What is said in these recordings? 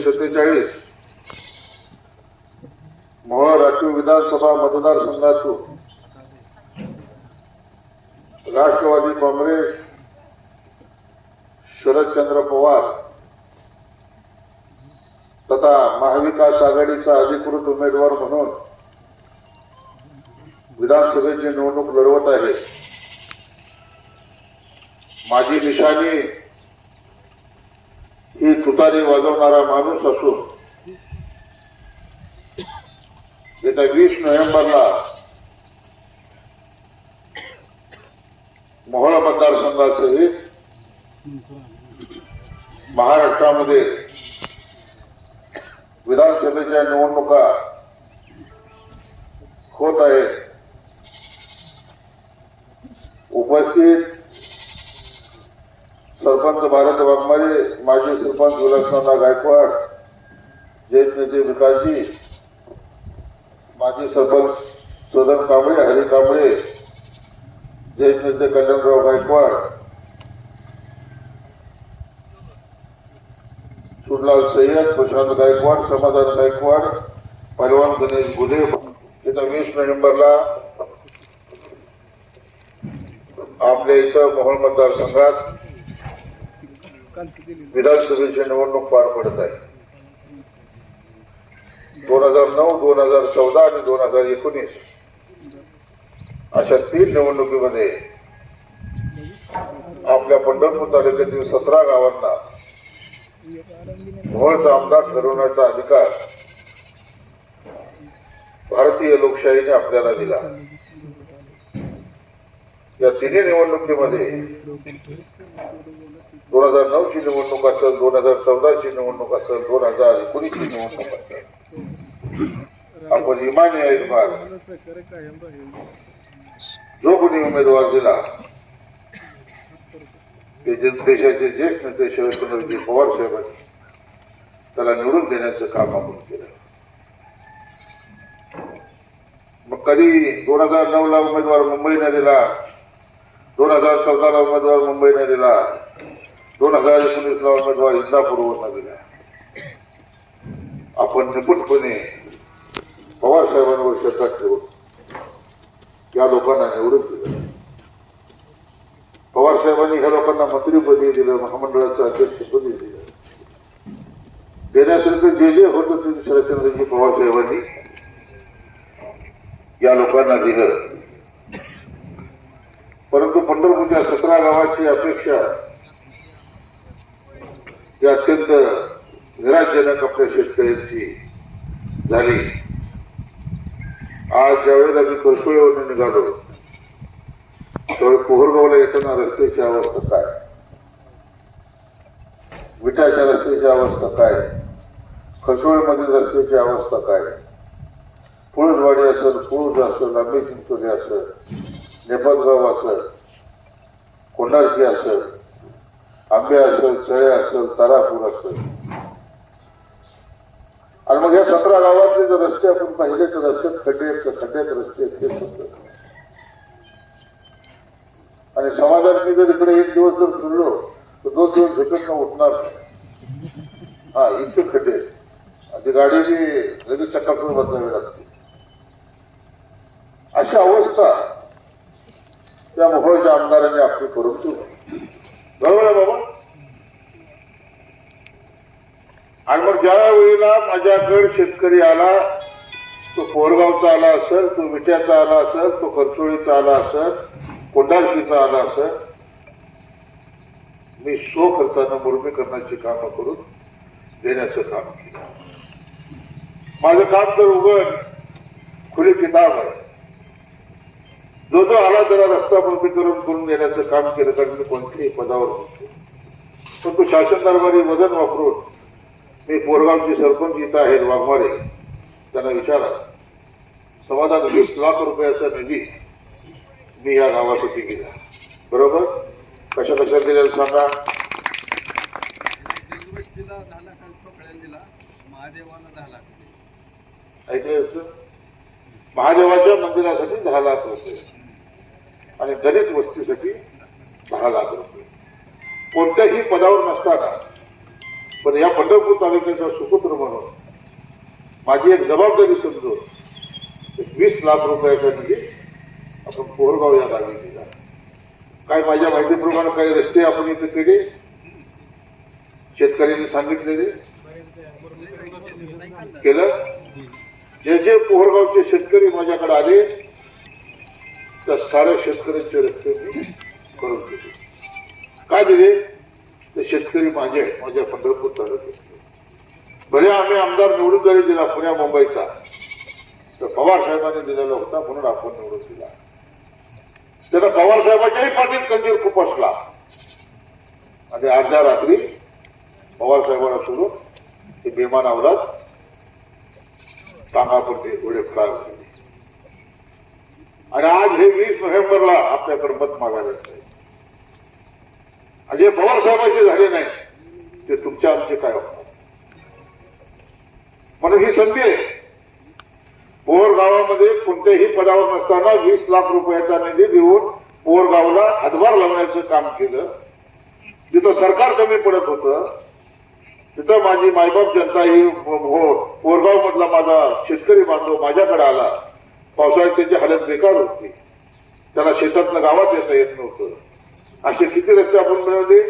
1947 मोहोळ राखीव विधानसभा मतदारसंघातून राष्ट्रवादी काँग्रेस शरदचंद्र पवार तथा महाविकास आघाडीचा अधिकृत उमेदवार म्हणून विधानसभेची निवडणूक लढवत आहे। माझी निशाणी ही तुतारी वाजवणारा माणूस असून येत्या 20 नोव्हेंबरला मोहोळ मतदारसंघासहित महाराष्ट्रामध्ये विधानसभेच्या निवडणुका होत आहेत। उपस्थित सरपंच भारत वाघमारे, माजी सरपंच विलासनाथ गायकवाड, ज्येष्ठ नेते विकासजी, माजी सरपंच सदन कांबळे, हरी कांबळे, ज्येष्ठ नेते कल्याणराव गायकवाड, सुरलाल सय्यद, प्रशांत गायकवाड, समाधान गायकवाड, पहलवान गणेश गुले येत्या 20 नोव्हेंबरला आपल्या इथं मोहोळ मतदारसंघात विधानसभेची निवडणूक पार पडत आहे। 2009, 2014 आणि 2019 अशा 3 निवडणुकीमध्ये आपल्या पंढरपूर तालुक्यातील 17 गावांना मोहोळचा आमदार ठरवण्याचा अधिकार भारतीय लोकशाहीने आपल्याला दिला। या तिन्ही निवडणुकीमध्ये 2009 ची निवडणूक असेल, 2014 ची निवडणूक असेल, 2019 ची निवडणूक असेल, आपण इमानी ऐकणार जो कोणी उमेदवार दिला ते देशाचे ज्येष्ठ नेते शरदचंद्रजी पवार साहेबांनी त्याला निवडून देण्याचं काम आपण केलं। मग कधी 2009 ला उमेदवार मुंबईने दिला, 2014 ला उमेदवार मुंबईने दिला, 2019 ला उमेदवार इंदापूरवरून दिला। आपण निपुणपणे पवार साहेबांवर श्रद्धा ठेवून या लोकांना निवडून दिलं। पवार साहेबांनी ह्या लोकांना मंत्रीपदी दिलं, महामंडळाचं अध्यक्षपदी दिलं। देण्यासारखं जे जे होतं ते शरदचंद्रजी पवार साहेबांनी या लोकांना दिलं। परंतु पंढरपूरच्या 17 गावाची अपेक्षा ही अत्यंत निराशजनक आपल्या शेतकऱ्यांची झाली। आज ज्यावेळेला मी करसुळेवरून निघालो त्यावेळी पोहरगावला येताना रस्त्याची अवस्था काय, विटाच्या रस्त्याची अवस्था काय, खसोळीमधील रस्त्याची अवस्था काय, पुळजवाडी असेल, पुळज असेल, आंबे चिंचोली असेल, नेपाळगाव असेल, कोंडारकी असेल, आंबे असेल, चळे असेल, तारापूर असेल, आणि मग या 17 गावातले जर रस्ते आपण पाहिले तर रस्त्यात खड्ड्यात रस्ते आहेत। आणि समाजात मी जर इकडे 1 दिवस जर फिरलो तर 2 दिवस झोपेतनं उठणार नाही। हा, इतके खड्डे आणि गाडीची लगेच चक्कातून बदलावी लागते। अशी अवस्था त्या मोहोळच्या आमदारांनी आपली करून ठेवली। बरोबर आहे बाबा? आणि मग ज्या वेळेला माझ्याकडे शेतकरी आला, तो पोरगावचा आला असेल, तो विट्याचा आला असेल, तो करचोळीचा आला असेल, कोंडारकीचा आला असेल, मी खर्चानं मुरमीकरणाची कामं करून देण्याचं काम केलं। माझं काम तर उघड खुली किताब आहे। जो जो आला त्याला रस्ता मुरमीकरण करून देण्याचं काम केलं, कारण मी कोणत्याही पदावर नसतो। पण तो शासन दरबारी वजन वापरून मी पोरगावचे सरपंच इथं आहेत वाघमारे, त्यांना विचारा, समाधान 20 लाख रुपयाचा निधी मी या गावासाठी गेला। बरोबर? कशा कशा दिल्या सांगा? महादेवाच्या मंदिरासाठी 10 लाख रुपये आणि दलित वस्तीसाठी 10 लाख रुपये। कोणत्याही पदावर नसताना पण या पंढरपूर तालुक्याचा सुपुत्र म्हणून माझी एक जबाबदारी समजून 20 लाख रुपयाचा निधी आपण पोहरगाव या गावी दिला. काय माझ्या माहितीप्रमाणे काही रस्ते आपण इथे केले, शेतकऱ्यांनी सांगितलेले केलं. जे जे पोहरगावचे शेतकरी माझ्याकडे आले त्या साऱ्या शेतकऱ्यांचे रस्ते मी करून दिले. काय दिले? ते शेतकरी माझ्या पंढरपूर तालुक्यात. भले आम्ही आमदार निवडून जरी दिला पुण्या मुंबईचा, तर पवार साहेबांनी दिलेला होता म्हणून आपण निवडून दिला. त्याला पवार साहेबाच्याही पाठीत कंदील खुपसला आणि अर्ध्या रात्री पवार साहेबांना सोडून ते बेमान अवलाद टांगापट्टी घोडे फरार झाले. आणि आज हे 20 नोव्हेंबरला आपल्याकडे मत मागायला आहे. आणि जे पवार साहेबांचे झाले नाही ते तुमच्या आमचे काय होणार. म्हणून ही संधी आहे. पोहर गावामध्ये कोणत्याही पदावर नसताना 20 लाख रुपयाचा निधी देऊन पोहर गावाला हातभार लावण्याचं काम केलं. जिथं सरकार कमी पडत होतं तिथं माझी मायबाप जनता ही पोहरगाव मधला माझा शेतकरी बांधव माझ्याकडे आला. पावसाळ्यात त्याची हालत बेकार होती, त्याला शेतातनं गावात येता येत नव्हतं. असे किती रस्ते आपण बनवले?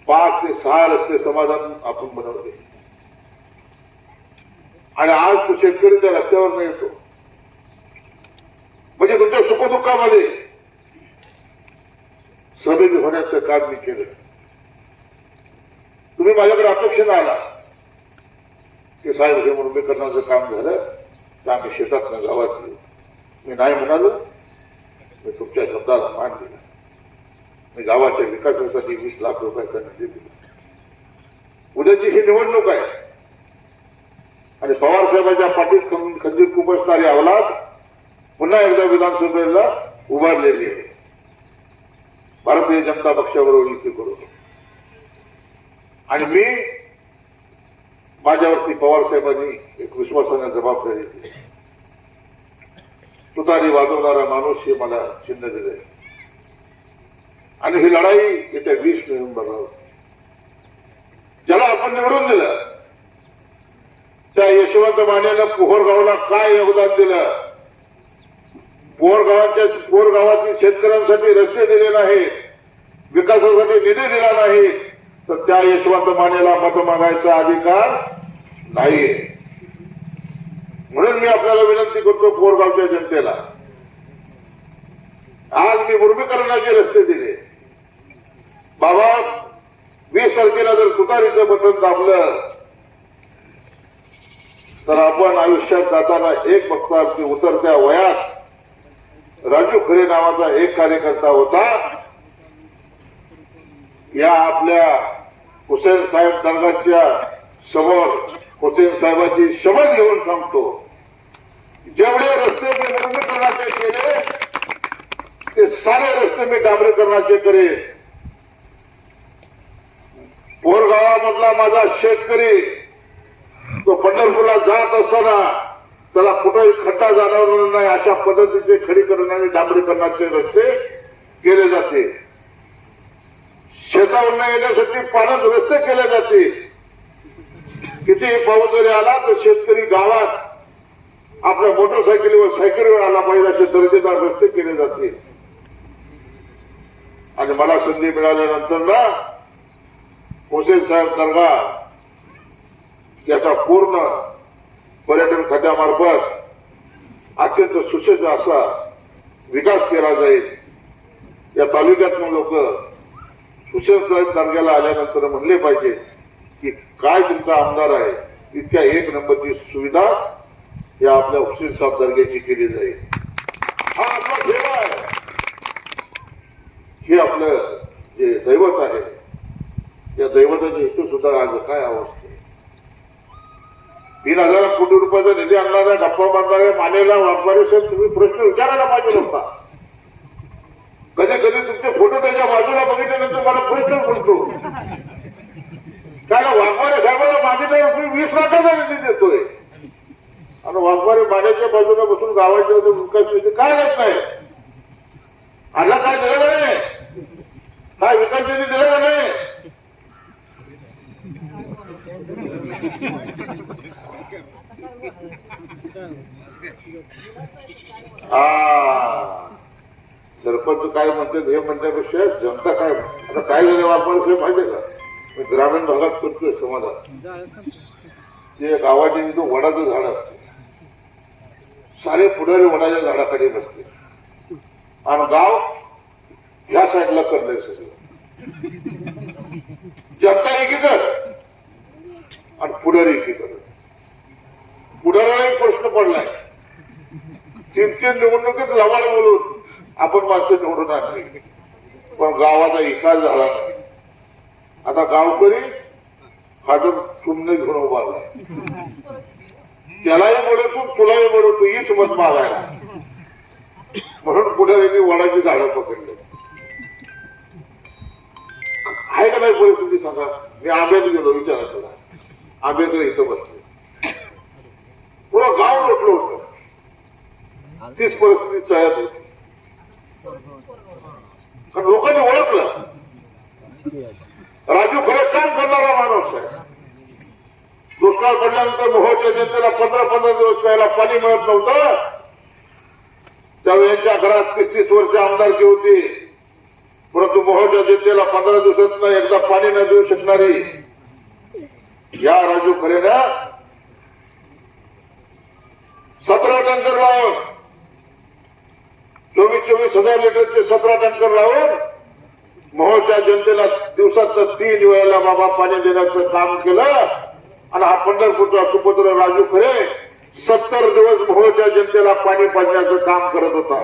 5 ते 6 रस्ते समाधान आपण बनवले. आणि आज तो शेतकरी त्या रस्त्यावर नाही येतो. म्हणजे तुमच्या सुखदुःखामध्ये सहभागी होण्याचं काम मी केलं. तुम्ही माझ्याकडे अपेक्षेनं आला की साहेब हे मुरमीकरणाचं काम झालं तर आम्ही शेतात गावात येऊ. मी नाही म्हणालो. मी तुमच्या शब्दाला मान दिला. मी गावाच्या विकासासाठी 20 लाख रुपयाचा निधी दिला. उद्याची ही निवडणूक आहे आणि पवार साहेबांच्या पाठीत खंजीर खुपसणारी अवलाद पुन्हा एकदा विधानसभेला उभारलेली आहे. भारतीय जनता पक्षाबरोबर युती करू. आणि मी माझ्यावरती पवार साहेबांनी एक विश्वासाने जबाबदारी दिली. तुतारी वाजवणारा माणूस हे मला चिन्ह दिलंय. आणि ही लढाई येत्या 20 नोव्हेंबरला होती. ज्याला आपण निवडून दिलं त्या यशवंत मानेनं पोहरगावला काय योगदान दिलं? पोहरगावातील शेतकऱ्यांसाठी रस्ते दिले नाहीत, विकासासाठी निधी दिला नाही, तर त्या यशवंत मानेला मत मागायचा अधिकार नाहीये. म्हणून मी आपल्याला विनंती करतो पोहरगावच्या जनतेला, आज मी मुरमीकरणाचे रस्ते दिले. बाबा 20 तारखेला जर तुतारीचं बटन दाबलं तर आपण आयुष्यात जाताना एक बघता की उतरत्या वयात राजू खरे नावाचा एक कार्यकर्ता होता. या आपल्या हुसेन साहेब दर्गाच्या समोर हुसेन साहेबांची शपथ घेऊन सांगतो, जेवढे रस्ते मी मुरमीकरणाचे केले ते सारे रस्ते मी डांबरीकरणाचे करेन. पोहरगावामधला माझा शेतकरी तो पंढरपूरला जात असताना त्याला कुठेही खड्डा जाणवणार नाही अशा पद्धतीचे खडीकरण आणि डांबरीकरणाचे रस्ते केले जाते. शेतावरून येण्यासाठी पाण्यात रस्ते केले जाते. कितीही पाऊस जरी आला तर शेतकरी गावात आपल्या मोटरसायकलीवर सायकलीवर आला पाहिजे असे दर्जेदार रस्ते केले जाते. आणि मला संधी मिळाल्यानंतर ना हुसेन साहेब दर्गा याचा पूर्ण पर्यटन खात्यामार्फत अत्यंत सुसज्ज असा विकास केला जाईल. या तालुक्यातून लोक हुसेन साहेब दर्ग्याला आल्यानंतर म्हणले पाहिजे की काय तुमचा आमदार आहे, इतक्या 1 नंबरची सुविधा या आपल्या हुसेन साहेब दर्ग्याची केली जाईल. हा आपला ठेवा आहे. हे आपलं जे दैवत आहे या दैवताच्या इथे सुद्धा आज काय अवस्था. 3,000 कोटी रुपयाचा निधी आणणाऱ्या गप्पा मारणाऱ्या मानेला वाघमारे साहेब तुम्ही प्रश्न विचारायला पाहिजे होता. कधी कधी तुमचे फोटो त्याच्या बाजूला बघितल्यानंतर मला प्रश्न पडतो, त्याला वाघमारे साहेबांना मागितल्यावर 20 लाखाचा निधी देतोय आणि वाघमारे मानेच्या बाजूला बसून गावाच्या विकास निधी काय देत नाही. आला काय दिलं नाही, काय विकास निधी दिला नाही. सरपंच काय म्हणतात हे म्हणण्यापेक्षा जनता काय आता काय झालं आपण हे माहितीये का मी ग्रामीण भागात करतोय समाजात ते गावाच्या इथं वडाचं झाड असते सारे पुढारी वडाच्या झाडाखाली बसते आणि गाव ह्या साईडला करलंय सगळं जनता एकीकडे आणि पुढारी एकीकडे पुढाऱ्यालाही प्रश्न पडलाय 3-3 निवडणुकीत लवाड बोलून आपण माणसं निवडून आणली पण गावाचा विकास झाला नाही आता गावकरी हातून सुमने घेऊन उभारला त्यालाही बोलतो तुलाही बोलतो हीच मत मागायला म्हणून पुढाऱ्यांनी वडाची झाडं पकडली आहे का नाही परिस्थिती सांगा मी आंब्यात गेलो विचारा तुला आंब्याचं इथं बसले पुरा गाव लुटलं होतं तीच परिस्थिती चालत होती कारण लोकांनी ओळखलं राजू खरं काम करणारा माणूस आहे दुष्काळ पडल्यानंतर मोहोळच्या जनतेला 15-15 दिवस प्यायला पाणी मिळत नव्हतं त्यावेळी यांच्या घरात 30-30 वर्ष आमदारकी होती परंतु मोहोळच्या जनतेला 15 दिवसात एकदा पाणी न देऊ शकणारी या राजू खरेनं 17 टँकर लावून 24,000 लिटरचे 17 टँकर लावून मोहोळच्या जनतेला दिवसात 3 वेळेला बाबा पाणी देण्याचं काम केलं आणि हा पंढरपूरचा सुपुत्र राजू खरे 70 दिवस मोहोळच्या जनतेला पाणी पाजण्याचं काम करत होता.